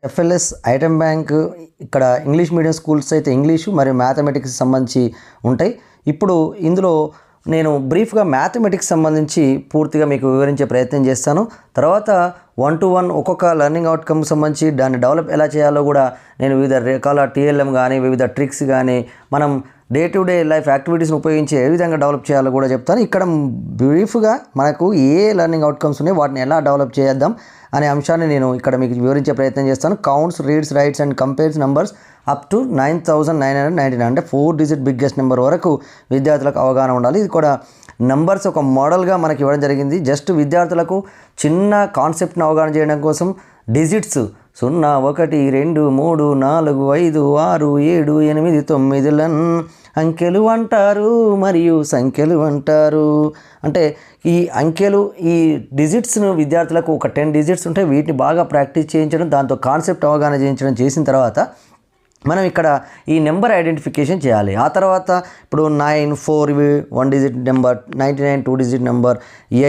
FLS item bank ఇక్కడ English medium schools అయితే English మరియు మ్యాథమెటిక్స్ సంబంధించి ఉంటాయి. ఇప్పుడు ఇందులో నేను బ్రీఫ్గా మ్యాథమెటిక్స్ సంబంధించి పూర్తిగా మీకు వివరించే ప్రయత్నం చేస్తాను. తర్వాత 1-to-1 ఒక్కొక్క లెర్నింగ్ అవుట్కమ్ సంబంధించి దాన్ని డెవలప్ ఎలా చేయాలో కూడా నేను వివిధ రకాల టీఎల్ఎం కానీ వివిధ ట్రిక్స్ కానీ మనం డే టు డే లైఫ్ యాక్టివిటీస్ని ఉపయోగించి ఏ విధంగా డెవలప్ చేయాలో కూడా చెప్తాను. ఇక్కడ బ్రీఫ్గా మనకు ఏ లెర్నింగ్ అవుట్కమ్స్ ఉన్నాయి వాటిని ఎలా డెవలప్ చేద్దాం అనే అంశాన్ని నేను ఇక్కడ మీకు వివరించే ప్రయత్నం చేస్తాను. Counts, reads, writes and compares numbers up to 9,999 అంటే 4 డిజిట్ బిగ్గెస్ట్ నెంబర్ వరకు విద్యార్థులకు అవగాహన ఉండాలి. ఇది కూడా నంబర్స్ ఒక మోడల్గా మనకి ఇవ్వడం జరిగింది. జస్ట్ విద్యార్థులకు చిన్న కాన్సెప్ట్ని అవగాహన చేయడం కోసం డిజిట్స్ 0, 1, 2, 3, 4, 5, 6, 7, 8, 9లను అంకెలు అంటారు మరియు సంఖ్యలు అంటారు. అంటే ఈ అంకెలు ఈ డిజిట్స్ను విద్యార్థులకు ఒక 10 డిజిట్స్ ఉంటే వీటిని బాగా ప్రాక్టీస్ చేయించడం, దాంతో కాన్సెప్ట్ అవగాహన చేయించడం చేసిన తర్వాత మనం ఇక్కడ ఈ నెంబర్ ఐడెంటిఫికేషన్ చేయాలి. ఆ తర్వాత ఇప్పుడు 9, 4 1 డిజిట్ నెంబర్, 99 2 డిజిట్ నెంబర్,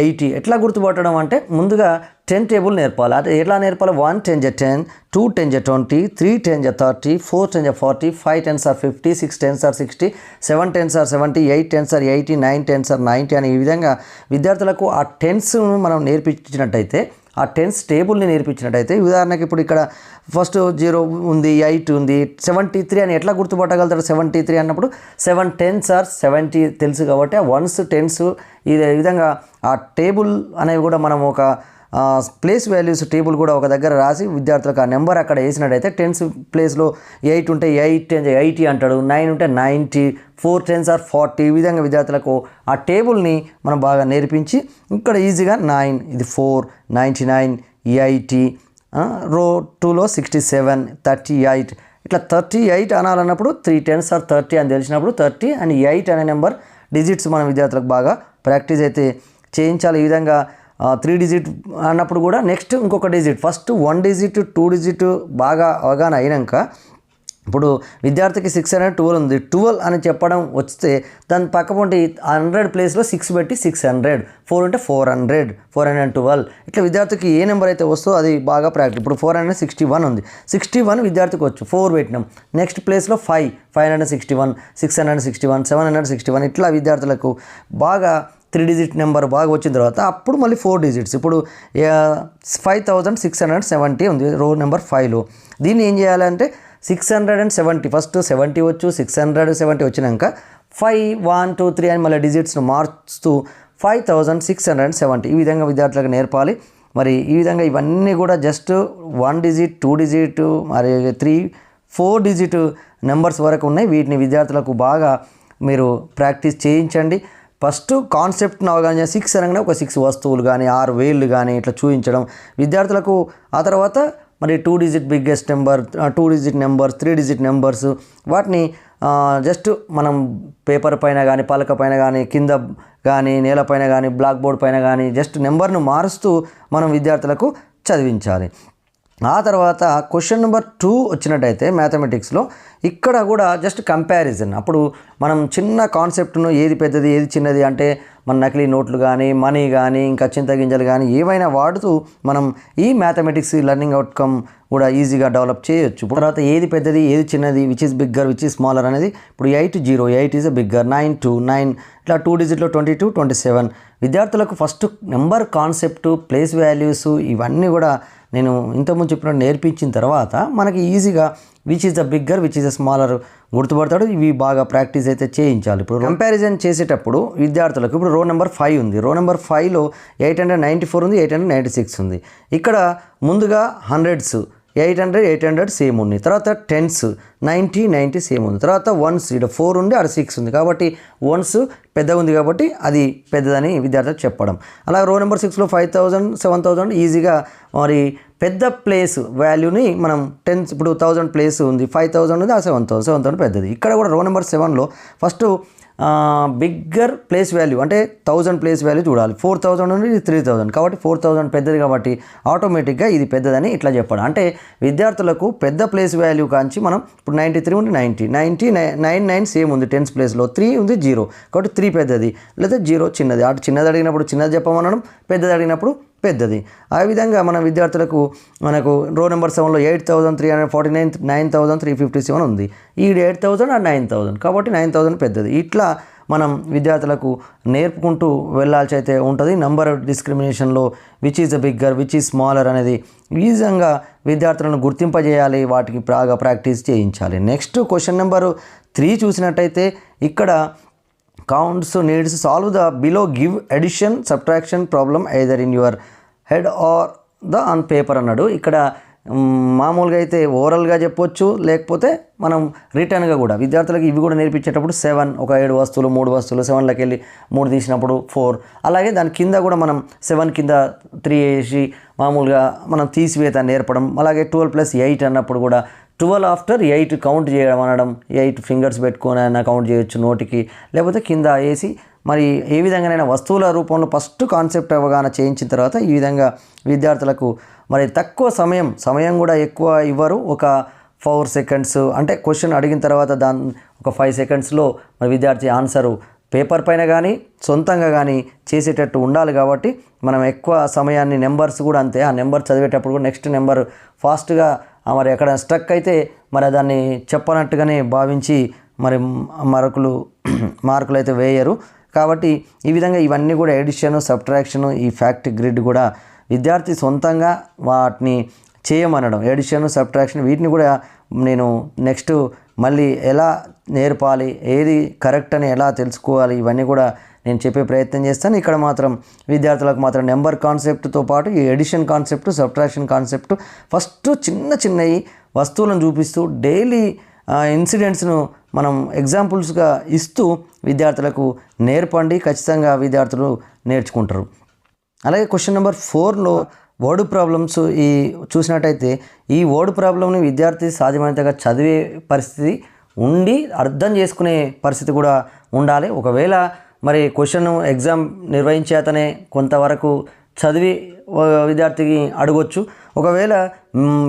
80 ఎట్లా గుర్తుపట్టడం అంటే ముందుగా 10 టేబుల్ నేర్పాలి. అంటే ఎట్లా నేర్పాలి? 1 10 10, 2 10 20, 3 10 30, 4 10 40, 5 10 50, 6 10 60, 7 10 70, 8 10 80, 9 10 90 అని ఈ విధంగా విద్యార్థులకు ఆ టెన్స్ను మనం నేర్పించినట్టయితే, ఆ టెన్స్ టేబుల్ని నేర్పించినట్టయితే, ఉదాహరణకి ఇప్పుడు ఇక్కడ ఫస్ట్ 0 ఉంది, 8 ఉంది, 73 అని ఎట్లా గుర్తుపట్టగలుగుతారు? 73 అన్నప్పుడు 7 10s are 70 తెలుసు కాబట్టి ఆ 1s 10s ఈ విధంగా ఆ టేబుల్ అనేవి కూడా మనం ఒక ప్లేస్ వాల్యూస్ టేబుల్ కూడా ఒక దగ్గర రాసి విద్యార్థులకు ఆ నెంబర్ అక్కడ వేసినట్టయితే 10s ప్లేస్లో 8 ఉంటే 8 10 80 అంటాడు, 9 ఉంటే 90, 4 10s are 40 ఈ విధంగా విద్యార్థులకు ఆ టేబుల్ని మనం బాగా నేర్పించి ఇక్కడ ఈజీగా 9 ఇది 4 99 80 రో 2లో 67 38 ఇట్లా 38 అనాలన్నప్పుడు 3 10s are 30 అని తెలిసినప్పుడు 30 and 8 అనే నెంబర్ డిజిట్స్ మన విద్యార్థులకు బాగా ప్రాక్టీస్ అయితే చేయించాలి. ఈ విధంగా 3 డిజిట్ అన్నప్పుడు కూడా నెక్స్ట్ ఇంకొక డిజిట్, ఫస్ట్ 1 డిజిట్ 2 డిజిట్ బాగా అవగాహన అయినాక ఇప్పుడు విద్యార్థికి 612 ఉంది, 12 అని చెప్పడం వస్తే దాని పక్కపొంటి 100 ప్లేస్లో 6 పెట్టి 600, 4 ఉంటే 400, 412 ఇట్లా విద్యార్థికి ఏ నెంబర్ అయితే వస్తుందో అది బాగా ప్రాక్టీస్. ఇప్పుడు 461 ఉంది, 61 విద్యార్థికి వచ్చు, 4 పెట్టినాం, నెక్స్ట్ ప్లేస్లో 5 561, 661, 761 ఇట్లా విద్యార్థులకు బాగా 3 డిజిట్ నెంబర్ బాగా వచ్చిన తర్వాత అప్పుడు మళ్ళీ 4 డిజిట్స్. ఇప్పుడు 5670 ఉంది రో నెంబర్ 5లో. దీన్ని ఏం చేయాలంటే 670 ఫస్ట్ 70 వచ్చు, 670 వచ్చినాక 5 1 2 3 అని మళ్ళీ డిజిట్స్ను మార్చుతూ 5670 ఈ విధంగా విద్యార్థులకు నేర్పాలి. మరి ఈ విధంగా ఇవన్నీ కూడా జస్ట్ 1 డిజిట్ 2 డిజిట్ మరి 3 4 డిజిట్ నెంబర్స్ వరకు ఉన్నాయి. వీటిని విద్యార్థులకు బాగా మీరు ప్రాక్టీస్ చేయించండి. ఫస్ట్ కాన్సెప్ట్ని అవగాహన 6 అనగానే ఒక 6 వస్తువులు కానీ 6 వేళ్ళు కానీ ఇట్లా చూపించడం విద్యార్థులకు. ఆ తర్వాత మరి 2 digit biggest number, 2 digit numbers, 3 digit numbers వాటిని జస్ట్ మనం పేపర్ పైన కానీ పలక పైన కానీ కింద కానీ నేలపైన కానీ బ్లాక్ బోర్డ్ పైన కానీ జస్ట్ నెంబర్ను మారుస్తూ మనం విద్యార్థులకు చదివించాలి. ఆ తర్వాత క్వశ్చన్ నెంబర్ 2 వచ్చినట్టయితే మ్యాథమెటిక్స్లో ఇక్కడ కూడా జస్ట్ కంపారిజన్. అప్పుడు మనం చిన్న కాన్సెప్ట్ను ఏది పెద్దది ఏది చిన్నది అంటే మన నకిలీ నోట్లు కానీ మనీ కానీ ఇంకా చింతగింజలు కానీ ఏవైనా వాడుతూ మనం ఈ మ్యాథమెటిక్స్ లెర్నింగ్ అవుట్కమ్ కూడా ఈజీగా డెవలప్ చేయొచ్చు. తర్వాత ఏది పెద్దది ఏది చిన్నది, which is bigger which is smaller అనేది ఇప్పుడు 8 0 8 ఈజ్ బిగ్గర్, 9 2 9 ఇట్లా 2 డిజిట్లో 22 27 విద్యార్థులకు first number concept, place values ఇవన్నీ కూడా నేను ఇంతకుముందు చెప్పినట్టు నేర్పించిన తర్వాత మనకి ఈజీగా which is the bigger which is the smaller గుర్తుపడతాడు. ఇవి బాగా ప్రాక్టీస్ అయితే చేయించాలి. ఇప్పుడు కంపారిజన్ చేసేటప్పుడు విద్యార్థులకు ఇప్పుడు రో నెంబర్ 5 ఉంది, రో నెంబర్ 5లో 894 ఉంది, 896 ఉంది. ఇక్కడ ముందుగా 100s 800 800 సేమ్ ఉంది, తర్వాత 10s 90 90 సేమ్ ఉంది, తర్వాత 1s ఇక్కడ 4 ఉంది, అక్కడ 6 ఉంది కాబట్టి 1s పెద్దగా ఉంది కాబట్టి అది పెద్దదని విద్యార్థులకు చెప్పడం. అలా రో నెంబర్ 6లో 5000 7000 ఈజీగా మరి పెద్ద ప్లేస్ వాల్యూని మనం 10 ఇప్పుడు 1000 ప్లేస్ ఉంది, 5000 ఉంది, ఆ 7000 పెద్దది. ఇక్కడ కూడా రో నెంబర్ 7లో ఫస్ట్ బిగ్గర్ ప్లేస్ వాల్యూ అంటే 1000 ప్లేస్ వాల్యూ చూడాలి, 4000 నుండి 3000 కాబట్టి 4000 పెద్దది కాబట్టి ఆటోమేటిక్గా ఇది పెద్దదని ఇట్లా చెప్పడం. అంటే విద్యార్థులకు పెద్ద ప్లేస్ వాల్యూ కాంచి మనం ఇప్పుడు 93 ఉంది, 90 99 సేమ్ ఉంది, 10s ప్లేస్లో 3 ఉంది 0 కాబట్టి 3 పెద్దది లేదా 0 చిన్నది. అటు చిన్నది అడిగినప్పుడు చిన్నది చెప్పమనడం, పెద్దది అడిగినప్పుడు పెద్దది. ఆ విధంగా మన విద్యార్థులకు మనకు రో నెంబర్ 7లో 8,349 9,357 ఉంది. ఈ 8,000 అండ్ 9,000 కాబట్టి 9,000 పెద్దది. ఇట్లా మనం విద్యార్థులకు నేర్పుకుంటూ వెళ్ళాల్సి అయితే ఉంటుంది. నంబర్ డిస్క్రిమినేషన్లో which is the bigger which is smaller అనేది ఈ విధంగా విద్యార్థులను గుర్తింపజేయాలి, వాటికి బాగా ప్రాక్టీస్ చేయించాలి. నెక్స్ట్ క్వశ్చన్ నెంబర్ 3 చూసినట్టయితే ఇక్కడ counts needs solve the below give addition subtraction problem either in your head or the on paper అన్నాడు. ఇక్కడ మామూలుగా అయితే ఓరల్గా చెప్పొచ్చు, లేకపోతే మనం రిటర్న్గా కూడా విద్యార్థులకు ఇవి కూడా నేర్పించేటప్పుడు 7 ఒక 7 వస్తువులు 3 వస్తువులు 7లోకి వెళ్ళి 3 తీసినప్పుడు 4, అలాగే దాని కింద కూడా మనం 7 కింద 3 వేసి మామూలుగా మనం తీసివేత నేర్పడం. అలాగే 12+8 అన్నప్పుడు కూడా 12 ఆఫ్టర్ 8 కౌంట్ చేయడం అనడం, 8 ఫింగర్స్ పెట్టుకొని అయినా కౌంట్ చేయొచ్చు నోటికి, లేకపోతే కింద వేసి మరి ఏ విధంగానైనా వస్తువుల రూపంలో ఫస్ట్ కాన్సెప్ట్ అవగాహన చేయించిన తర్వాత ఈ విధంగా విద్యార్థులకు మరి తక్కువ సమయం కూడా ఎక్కువ ఇవ్వరు. ఒక 4 సెకండ్స్ అంటే క్వశ్చన్ అడిగిన తర్వాత ఒక 5 సెకండ్స్లో మరి విద్యార్థి ఆన్సరు పేపర్ పైన కానీ సొంతంగా కానీ చేసేటట్టు ఉండాలి. కాబట్టి మనం ఎక్కువ సమయాన్ని నెంబర్స్ కూడా అంతే, ఆ నెంబర్ చదివేటప్పుడు కూడా నెక్స్ట్ నెంబర్ ఫాస్ట్గా మరి ఎక్కడ స్ట్రక్ అయితే మరి దాన్ని చెప్పనట్టుగానే భావించి మరి మార్కులు అయితే వేయరు. కాబట్టి ఈ విధంగా ఇవన్నీ కూడా ఎడిషన్ సబ్ట్రాక్షన్ ఈ ఫ్యాక్ట్ గ్రిడ్ కూడా విద్యార్థి సొంతంగా వాటిని చేయమనడం, ఎడిషన్ సబ్ట్రాక్షన్ వీటిని కూడా నేను నెక్స్ట్ మళ్ళీ ఎలా నేర్పాలి, ఏది కరెక్ట్ అని ఎలా తెలుసుకోవాలి, ఇవన్నీ కూడా నేను చెప్పే ప్రయత్నం చేస్తాను. ఇక్కడ మాత్రం విద్యార్థులకు మాత్రం నెంబర్ కాన్సెప్ట్తో పాటు ఈ addition concept subtraction concept first చిన్నవి వస్తువులను చూపిస్తూ డైలీ ఇన్సిడెంట్స్ను మనం ఎగ్జాంపుల్స్గా ఇస్తూ విద్యార్థులకు నేర్పండి. ఖచ్చితంగా విద్యార్థులు నేర్చుకుంటారు. అలాగే క్వశ్చన్ నెంబర్ 4లో వర్డ్ ప్రాబ్లమ్స్ ఈ చూసినట్టయితే ఈ వర్డ్ ప్రాబ్లమ్ని విద్యార్థి సాధ్యమైనంతగా చదివే పరిస్థితి ఉండి అర్థం చేసుకునే పరిస్థితి కూడా ఉండాలి. ఒకవేళ మరి క్వశ్చన్ ఎగ్జామ్ నిర్వహించే అతనే కొంతవరకు చదివి విద్యార్థికి అడగొచ్చు, ఒకవేళ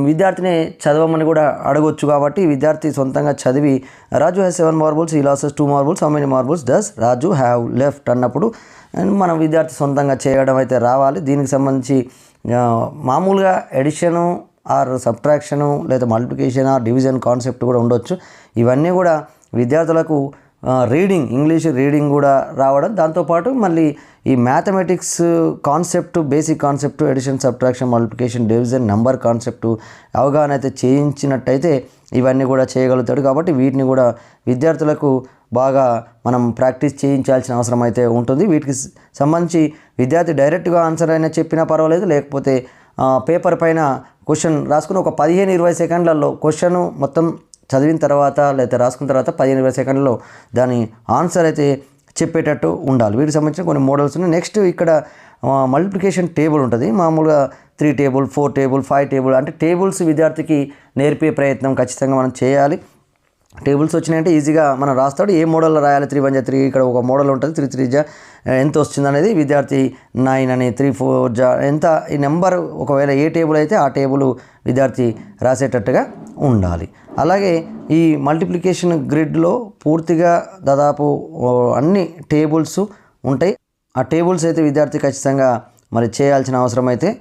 విద్యార్థిని చదవమని కూడా అడగొచ్చు. కాబట్టి విద్యార్థి సొంతంగా చదివి రాజు హ్యాస్ 7 మార్బుల్స్, ఈ losses 2 marbles, how many marbles does Raju have left అన్నప్పుడు మనం విద్యార్థి సొంతంగా చేయడం అయితే రావాలి. దీనికి సంబంధించి మామూలుగా ఎడిషను ఆర్ సబ్ట్రాక్షను లేదా మల్టిప్లికేషన్ ఆర్ డివిజన్ కాన్సెప్ట్ కూడా ఉండొచ్చు. ఇవన్నీ కూడా విద్యార్థులకు రీడింగ్ ఇంగ్లీష్ రీడింగ్ కూడా రావడం, దాంతోపాటు మళ్ళీ ఈ mathematics concept basic concept addition subtraction multiplication division number concept అవగాహన అయితే చేయించినట్టయితే ఇవన్నీ కూడా చేయగలుగుతాడు. కాబట్టి వీటిని కూడా విద్యార్థులకు బాగా మనం ప్రాక్టీస్ చేయించాల్సిన అవసరం అయితే ఉంటుంది. వీటికి సంబంధించి విద్యార్థి డైరెక్ట్గా ఆన్సర్ అయినా చెప్పినా పర్వాలేదు, లేకపోతే పేపర్ పైన క్వశ్చన్ రాసుకుని ఒక 15-20 సెకండ్లలో క్వశ్చన్ మొత్తం చదివిన తర్వాత లేదా రాసుకున్న తర్వాత 15-20 సెకండ్లలో దాని ఆన్సర్ అయితే చెప్పేటట్టు ఉండాలి. వీటికి సంబంధించిన కొన్ని మోడల్స్ ఉన్నాయి. నెక్స్ట్ ఇక్కడ మల్టిప్లికేషన్ టేబుల్ ఉంటుంది. మామూలుగా 3 టేబుల్ 4 టేబుల్ 5 టేబుల్ అంటే టేబుల్స్ విద్యార్థికి నేర్పే ప్రయత్నం ఖచ్చితంగా మనం చేయాలి. టేబుల్స్ వచ్చినాయంటే ఈజీగా మనం రాస్తాడు. ఏ మోడల్లో రాయాలి 3 1 3 ఇక్కడ ఒక మోడల్ ఉంటుంది. 3 3 ఎంత వస్తుంది అనేది విద్యార్థి 9 అని 3 4 ఎంత ఈ నెంబర్ ఒకవేళ ఏ టేబుల్ అయితే ఆ టేబుల్ విద్యార్థి రాసేటట్టుగా ఉండాలి. అలాగే ఈ మల్టిప్లికేషన్ గ్రిడ్లో పూర్తిగా దాదాపు అన్ని టేబుల్స్ ఉంటాయి. ఆ టేబుల్స్ అయితే విద్యార్థి ఖచ్చితంగా మరి చేయాల్సిన అవసరం అయితే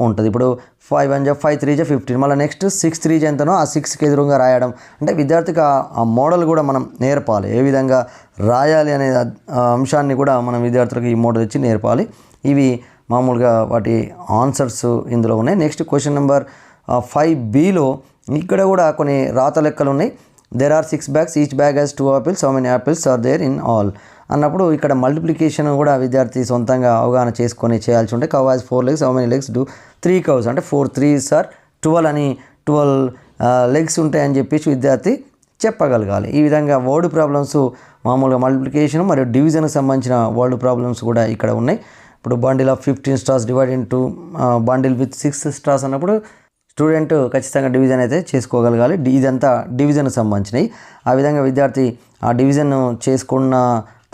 ఉంటుంది. ఇప్పుడు 5 1 5 3 15 మళ్ళీ నెక్స్ట్ 6 3 ఎంతనో ఆ 6కి ఎదురుగా రాయడం అంటే విద్యార్థికి ఆ మోడల్ కూడా మనం నేర్పాలి. ఏ విధంగా రాయాలి అనే అంశాన్ని కూడా మనం విద్యార్థులకు ఈ మోడల్ ఇచ్చి నేర్పాలి. ఇవి మామూలుగా వాటి ఆన్సర్స్ ఇందులో ఉన్నాయి. నెక్స్ట్ క్వశ్చన్ నెంబర్ 5Bలో ఇక్కడ కూడా కొన్ని రాత లెక్కలు ఉన్నాయి. There are 6 bags, each bag has 2 apples, how many apples are there in all అన్నప్పుడు ఇక్కడ మల్టిప్లికేషన్ కూడా విద్యార్థి సొంతంగా అవగాహన చేసుకొని చేయాల్సి ఉంటాయి. Cow has 4 legs, how many legs do 3 cows అంటే 4 3s are 12 అని 12 లెగ్స్ ఉంటాయని చెప్పేసి విద్యార్థి చెప్పగలగాలి. ఈ విధంగా వర్డ్ ప్రాబ్లమ్స్ మామూలుగా మల్టిప్లికేషన్ మరియు డివిజన్కి సంబంధించిన వర్డ్ ప్రాబ్లమ్స్ కూడా ఇక్కడ ఉన్నాయి. ఇప్పుడు bundle of 15 straws divide into bundle with 6 straws అన్నప్పుడు స్టూడెంట్ ఖచ్చితంగా డివిజన్ అయితే చేసుకోగలగాలి. ఇదంతా డివిజన్కి సంబంధించినవి. ఆ విధంగా విద్యార్థి ఆ డివిజన్ చేసుకున్న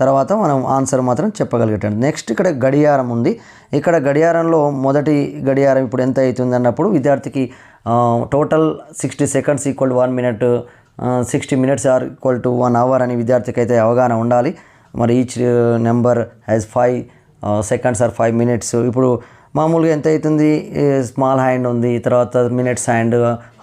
తర్వాత మనం ఆన్సర్ మాత్రం చెప్పగలిగేటండి. నెక్స్ట్ ఇక్కడ గడియారం ఉంది. ఇక్కడ గడియారంలో మొదటి గడియారం ఇప్పుడు ఎంత అవుతుంది అన్నప్పుడు విద్యార్థికి total 60 seconds equal 1 minute, 60 minutes are equal to 1 hour అని విద్యార్థికి అయితే అవగాహన ఉండాలి. మరి each number has 5 seconds or 5 minutes. ఇప్పుడు మామూలుగా ఎంత అవుతుంది, స్మాల్ హ్యాండ్ ఉంది, తర్వాత minutes hand,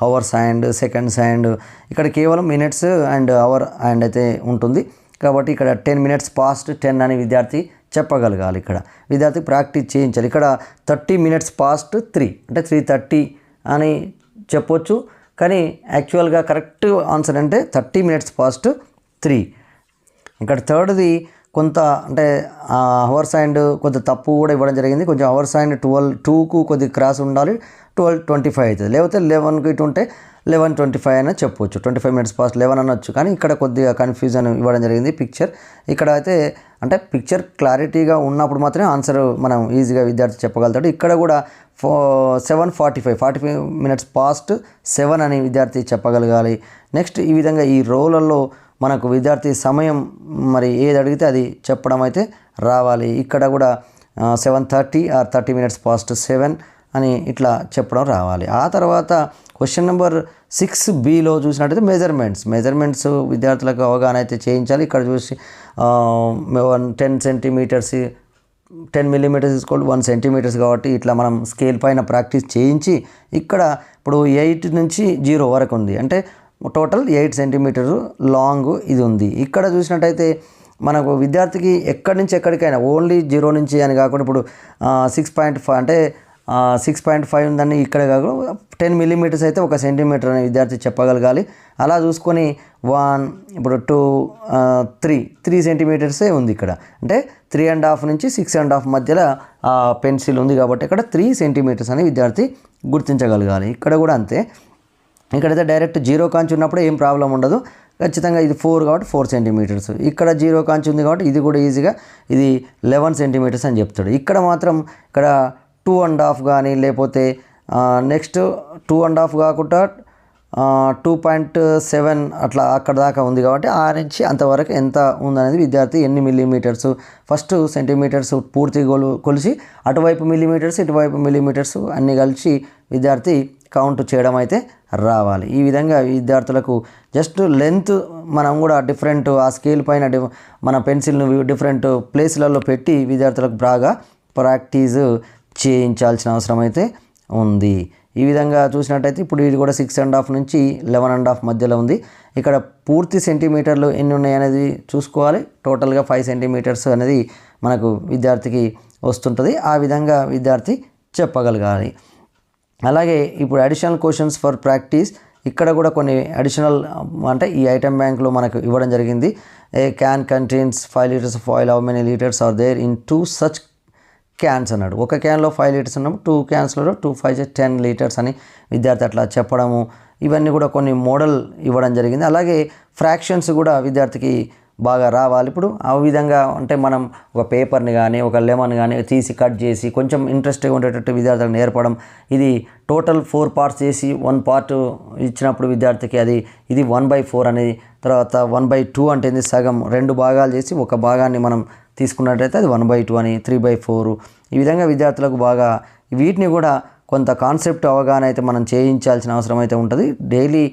hours hand, seconds hand, ఇక్కడ కేవలం మినిట్స్ అండ్ అవర్ హ్యాండ్ అయితే ఉంటుంది. కాబట్టి ఇక్కడ 10 minutes past 10 అని విద్యార్థి చెప్పగలగాలి. ఇక్కడ విద్యార్థి ప్రాక్టీస్ చేయించాలి. ఇక్కడ 30 minutes past 3 అంటే 3:30 అని చెప్పొచ్చు, కానీ యాక్చువల్గా కరెక్ట్ ఆన్సర్ అంటే 30 minutes past 3. ఇక్కడ థర్డ్ది కొంత అంటే అవర్స్ అండ్ కొంత తప్పు కూడా ఇవ్వడం జరిగింది. కొంచెం అవర్స్ అండ్ 12:02కు కొద్దిగా క్రాస్ ఉండాలి, 12:25 అవుతుంది. లేకపోతే 11కి ఇటు ఉంటే 11:25 అని చెప్పవచ్చు, 25 minutes past 11 అనొచ్చు. కానీ ఇక్కడ కొద్దిగా కన్ఫ్యూజన్ ఇవ్వడం జరిగింది పిక్చర్. ఇక్కడ అయితే అంటే పిక్చర్ క్లారిటీగా ఉన్నప్పుడు మాత్రమే ఆన్సర్ మనం ఈజీగా విద్యార్థి చెప్పగలుగుతాడు. ఇక్కడ కూడా 45 minutes past 7 అని విద్యార్థి చెప్పగలగాలి. నెక్స్ట్ ఈ విధంగా ఈ రోలలో మనకు విద్యార్థి సమయం మరి ఏది అడిగితే అది చెప్పడం అయితే రావాలి. ఇక్కడ కూడా 7:30 or 30 minutes past 7 అని ఇట్లా చెప్పడం రావాలి. ఆ తర్వాత క్వశ్చన్ నెంబర్ 6Bలో చూసినట్టయితే మెజర్మెంట్స్ విద్యార్థులకు అవగాహన అయితే చేయించాలి. ఇక్కడ చూసి 10 centimeters 10 millimeters = 1 centimeters కాబట్టి ఇట్లా మనం స్కేల్ పైన ప్రాక్టీస్ చేయించి, ఇక్కడ ఇప్పుడు 8 నుంచి 0 వరకు ఉంది, అంటే టోటల్ 8 centimeters లాంగ్ ఇది ఉంది. ఇక్కడ చూసినట్టయితే మనకు విద్యార్థికి ఎక్కడి నుంచి ఎక్కడికైనా ఓన్లీ 0 నుంచి అని కాకుండా ఇప్పుడు 6.5 అంటే 6.5 ఉందని ఇక్కడ కాకుండా 10 millimeters అయితే 1 centimeter అనే విద్యార్థి చెప్పగలగాలి. అలా చూసుకొని 1 ఇప్పుడు 2 3 centimeters ఉంది ఇక్కడ, అంటే 3.5 నుంచి 6.5 మధ్యలో పెన్సిల్ ఉంది కాబట్టి ఇక్కడ 3 centimeters అని విద్యార్థి గుర్తించగలగాలి. ఇక్కడ కూడా అంతే, ఇక్కడైతే డైరెక్ట్ 0 కాంచి ఉన్నప్పుడు ఏం ప్రాబ్లం ఉండదు, ఖచ్చితంగా ఇది 4 కాబట్టి 4 centimeters. ఇక్కడ 0 కాంచి ఉంది కాబట్టి ఇది కూడా ఈజీగా ఇది 11 centimeters అని చెప్తాడు. ఇక్కడ మాత్రం ఇక్కడ 2.5 కానీ లేకపోతే నెక్స్ట్ 2.5 కాకుండా 2.7 అట్లా అక్కడ దాకా ఉంది కాబట్టి ఆ నుంచి అంతవరకు ఎంత ఉందనేది విద్యార్థి ఎన్ని మిల్లీమీటర్స్ ఫస్ట్ సెంటీమీటర్స్ పూర్తి కొలిసి అటువైపు మిల్లీమీటర్స్ ఇటువైపు మిల్లీమీటర్స్ అన్నీ కలిసి విద్యార్థి కౌంట్ చేయడం అయితే రావాలి. ఈ విధంగా విద్యార్థులకు జస్ట్ లెంత్ మనం కూడా డిఫరెంట్ ఆ స్కేల్ పైన మన పెన్సిల్ను డిఫరెంట్ ప్లేస్లలో పెట్టి విద్యార్థులకు బాగా ప్రాక్టీస్ చేయించాల్సిన అవసరం అయితే ఉంది. ఈ విధంగా చూసినట్టయితే ఇప్పుడు ఇది కూడా 6.5 నుంచి 11.5 మధ్యలో ఉంది. ఇక్కడ పూర్తి సెంటీమీటర్లు ఎన్ని ఉన్నాయి అనేది చూసుకోవాలి. టోటల్గా 5 centimeters అనేది మనకు విద్యార్థికి వస్తుంటుంది. ఆ విధంగా విద్యార్థి చెప్పగలగాలి. అలాగే ఇప్పుడు అడిషనల్ క్వశ్చన్స్ ఫర్ ప్రాక్టీస్, ఇక్కడ కూడా కొన్ని అడిషనల్ అంటే ఈ ఐటమ్ బ్యాంక్లో మనకు ఇవ్వడం జరిగింది. ఏ can contains 5 liters of oil, how many liters are there in 2 such cans అన్నాడు. ఒక క్యాన్లో 5 liters ఉన్నప్పుడు 2 cans 2 5 10 liters అని విద్యార్థి అట్లా చెప్పడము, ఇవన్నీ కూడా కొన్ని మోడల్ ఇవ్వడం జరిగింది. అలాగే ఫ్రాక్షన్స్ కూడా విద్యార్థికి బాగా రావాలి. ఇప్పుడు ఆ విధంగా అంటే మనం ఒక పేపర్ని కానీ ఒక లెమన్ కానీ తీసి కట్ చేసి కొంచెం ఇంట్రెస్ట్గా ఉండేటట్టు విద్యార్థులకు నేర్పడం. ఇది టోటల్ 4 parts చేసి 1 part ఇచ్చినప్పుడు విద్యార్థికి ఇది 1/4 అనేది, తర్వాత 1/2 అంటే సగం 2 భాగాలు చేసి ఒక భాగాన్ని మనం తీసుకున్నట్టయితే అది 1/2 అని, 3/4. ఈ విధంగా విద్యార్థులకు బాగా వీటిని కూడా కొంత కాన్సెప్ట్ అవగాహన అయితే మనం చేయించాల్సిన అవసరం అయితే ఉంటుంది. డైలీ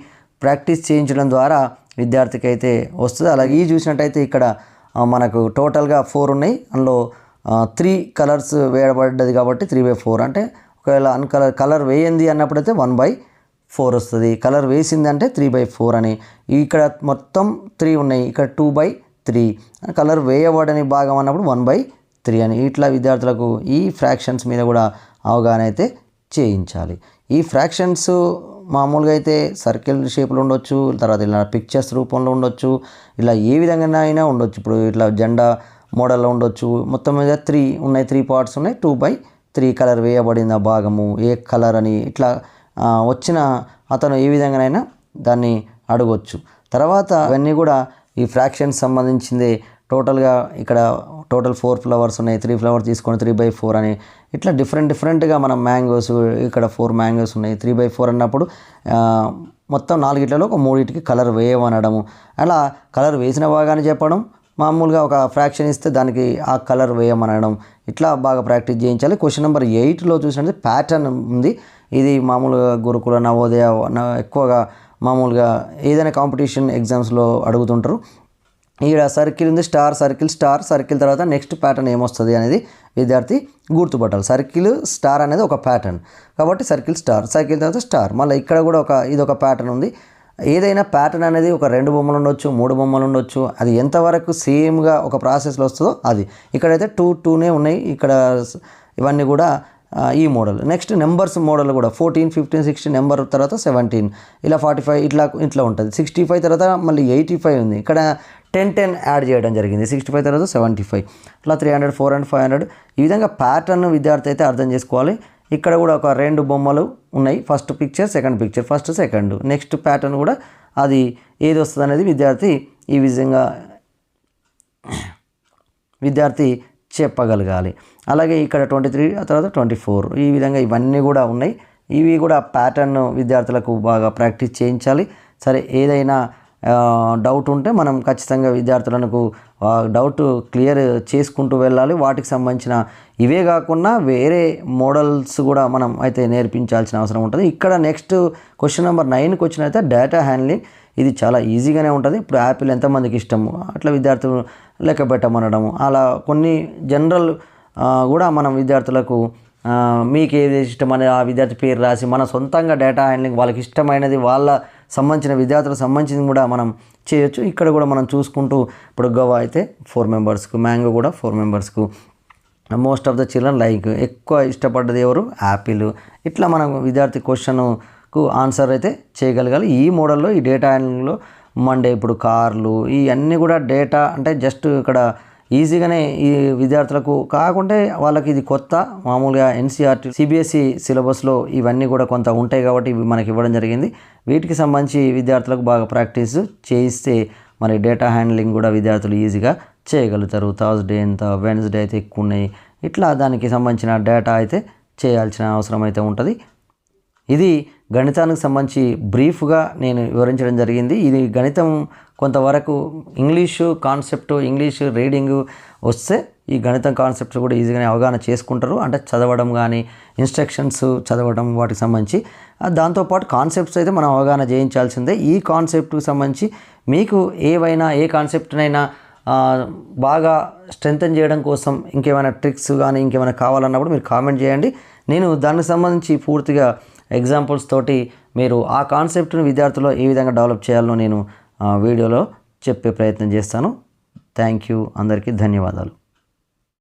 ప్రాక్టీస్ చేయించడం ద్వారా విద్యార్థికి అయితే వస్తుంది. అలాగే ఈ చూసినట్టయితే ఇక్కడ మనకు టోటల్గా 4 ఉన్నాయి, అందులో 3 colours వేయబడ్డది కాబట్టి 3/4 అంటే ఒకవేళ కలర్ వేయింది అన్నప్పుడైతే 1/4 వస్తుంది, కలర్ వేసింది అంటే 3/4 అని. ఇక్కడ మొత్తం 3 ఉన్నాయి, ఇక్కడ 2/3, కలర్ వేయబడని భాగం అన్నప్పుడు 1/3 అని. ఇట్లా విద్యార్థులకు ఈ ఫ్రాక్షన్స్ మీద కూడా అవగాహన అయితే చేయించాలి. ఈ ఫ్రాక్షన్స్ మామూలుగా అయితే సర్కిల్ షేప్లో ఉండొచ్చు, తర్వాత ఇలా పిక్చర్స్ రూపంలో ఉండొచ్చు, ఇలా ఏ విధంగా అయినా ఉండొచ్చు. ఇప్పుడు ఇట్లా జెండా మోడల్లో ఉండొచ్చు. మొత్తం మీద 3 ఉన్నాయి, 3 parts ఉన్నాయి, 2/3 కలర్ వేయబడిన భాగము ఏ కలర్ అని ఇట్లా వచ్చిన అతను ఏ విధంగానైనా దాన్ని అడగొచ్చు. తర్వాత ఇవన్నీ కూడా ఈ ఫ్రాక్షన్స్ సంబంధించింది. టోటల్గా ఇక్కడ టోటల్ 4 flowers ఉన్నాయి, 3 flowers తీసుకొని 3/4 అని ఇట్లా డిఫరెంట్గా మనం మ్యాంగోస్ ఇక్కడ 4 mangoes ఉన్నాయి, 3/4 అన్నప్పుడు మొత్తం 4 ఒక 3 కలర్ వేయమనడము, అలా కలర్ వేసిన భాగాన్ని చెప్పడం, మామూలుగా ఒక ఫ్రాక్షన్ ఇస్తే దానికి ఆ కలర్ వేయమనడం, ఇట్లా బాగా ప్రాక్టీస్ చేయించాలి. క్వశ్చన్ నెంబర్ 8లో చూసినట్టు ప్యాటర్న్ ఉంది. ఇది మామూలుగా గురుకుల నవోదయ ఎక్కువగా మామూలుగా ఏదైనా కాంపిటీషన్ ఎగ్జామ్స్లో అడుగుతుంటారు. ఇక్కడ సర్కిల్ ఉంది, స్టార్ సర్కిల్ స్టార్ సర్కిల్ తర్వాత నెక్స్ట్ ప్యాటర్న్ ఏమొస్తుంది అనేది విద్యార్థి గుర్తుపట్టాలి. సర్కిల్ స్టార్ అనేది ఒక ప్యాటర్న్ కాబట్టి సర్కిల్ తర్వాత స్టార్. మళ్ళీ ఇక్కడ కూడా ఇది ఒక ప్యాటర్న్ ఉంది. ఏదైనా ప్యాటర్న్ అనేది ఒక 2 బొమ్మలు ఉండొచ్చు, 3 బొమ్మలు ఉండొచ్చు. అది ఎంతవరకు సేమ్గా ఒక ప్రాసెస్లో వస్తుందో అది. ఇక్కడైతే 2 ఉన్నాయి. ఇక్కడ ఇవన్నీ కూడా ఈ మోడల్. నెక్స్ట్ నెంబర్స్ మోడల్ కూడా 14, 15, 16 నెంబర్ తర్వాత 17 ఇలా 45 ఇట్లా ఉంటుంది. 65 తర్వాత మళ్ళీ 85 ఉంది. ఇక్కడ 10 యాడ్ చేయడం జరిగింది. 65 తర్వాత 75 అట్లా 300, 400, 500 ఈ విధంగా ప్యాటర్న్ విద్యార్థి అయితే అర్థం చేసుకోవాలి. ఇక్కడ కూడా ఒక 2 బొమ్మలు ఉన్నాయి. First picture, second picture, first second. Next pattern కూడా అది ఏది వస్తుంది అనేది ఈ విధంగా విద్యార్థి చెప్పగలగాలి. అలాగే ఇక్కడ 23 తర్వాత 24 ఈ విధంగా ఇవన్నీ కూడా ఉన్నాయి. ఇవి కూడా ప్యాటర్న్ విద్యార్థులకు బాగా ప్రాక్టీస్ చేయించాలి. సరే, ఏదైనా డౌట్ ఉంటే మనం ఖచ్చితంగా విద్యార్థులకు డౌట్ క్లియర్ చేసుకుంటూ వెళ్ళాలి. వాటికి సంబంధించిన ఇవే కాకుండా వేరే మోడల్స్ కూడా మనం అయితే నేర్పించాల్సిన అవసరం ఉంటుంది. ఇక్కడ నెక్స్ట్ క్వశ్చన్ నెంబర్ 9కి వచ్చినైతే డేటా హ్యాండ్లింగ్. ఇది చాలా ఈజీగానే ఉంటుంది. ఇప్పుడు యాపిల్ ఎంతమందికి ఇష్టము అట్లా విద్యార్థులు లెక్క పెట్టమనడము, అలా కొన్ని జనరల్ కూడా మనం విద్యార్థులకు మీకు ఏది ఇష్టం అనే ఆ విద్యార్థి పేరు రాసి మన సొంతంగా డేటా హ్యాండ్లింగ్ వాళ్ళకి ఇష్టమైనది వాళ్ళ సంబంధించిన విద్యార్థులకు సంబంధించింది కూడా మనం చేయొచ్చు. ఇక్కడ కూడా మనం చూసుకుంటూ ఇప్పుడు గోవా అయితే 4 మెంబర్స్కు, మ్యాంగో కూడా 4 మెంబర్స్కు, most of the children like ఎక్కువ ఇష్టపడ్డది ఎవరు యాపిల్. ఇట్లా మనం విద్యార్థి క్వశ్చన్కు ఆన్సర్ అయితే చేయగలగాలి. ఈ మోడల్లో ఈ డేటా హ్యాండ్లింగ్లో మండే ఇప్పుడు కార్లు ఇవన్నీ కూడా డేటా అంటే జస్ట్ ఇక్కడ ఈజీగానే ఈ విద్యార్థులకు కాకుంటే వాళ్ళకి ఇది కొత్త. మామూలుగా ఎన్సీఆర్టీ సిబిఎస్ఈ సిలబస్లో ఇవన్నీ కూడా కొంత ఉంటాయి కాబట్టి ఇవి మనకి ఇవ్వడం జరిగింది. వీటికి సంబంధించి విద్యార్థులకు బాగా ప్రాక్టీస్ చేయిస్తే మరి డేటా హ్యాండ్లింగ్ కూడా విద్యార్థులు ఈజీగా చేయగలుగుతారు. థర్స్డే ఎంత, వెన్స్డే అయితే ఎక్కువ ఉన్నాయి. ఇట్లా దానికి సంబంధించిన డేటా అయితే చేయాల్సిన అవసరం అయితే ఉంటుంది. ఇది గణితానికి సంబంధించి బ్రీఫ్గా నేను వివరించడం జరిగింది. ఇది గణితం కొంతవరకు ఇంగ్లీషు కాన్సెప్ట్, ఇంగ్లీషు రీడింగు వస్తే ఈ గణితం కాన్సెప్ట్స్ కూడా ఈజీగానే అవగాహన చేసుకుంటారు. అంటే చదవడం కానీ ఇన్స్ట్రక్షన్స్ చదవడం వాటికి సంబంధించి. దాంతోపాటు కాన్సెప్ట్స్ అయితే మనం అవగాహన చేయించాల్సిందే. ఈ కాన్సెప్ట్కి సంబంధించి మీకు ఏ కాన్సెప్ట్నైనా బాగా స్ట్రెంథన్ చేయడం కోసం ఇంకేమైనా ట్రిక్స్ కానీ ఇంకేమైనా కావాలన్నప్పుడు మీరు కామెంట్ చేయండి. నేను దానికి సంబంధించి పూర్తిగా ఎగ్జాంపుల్స్ తోటి మీరు ఆ కాన్సెప్ట్ని విద్యార్థుల్లో ఏ విధంగా డెవలప్ చేయాలో నేను వీడియోలో చెప్పే ప్రయత్నం చేస్తాను. Thank you. అందరికీ ధన్యవాదాలు.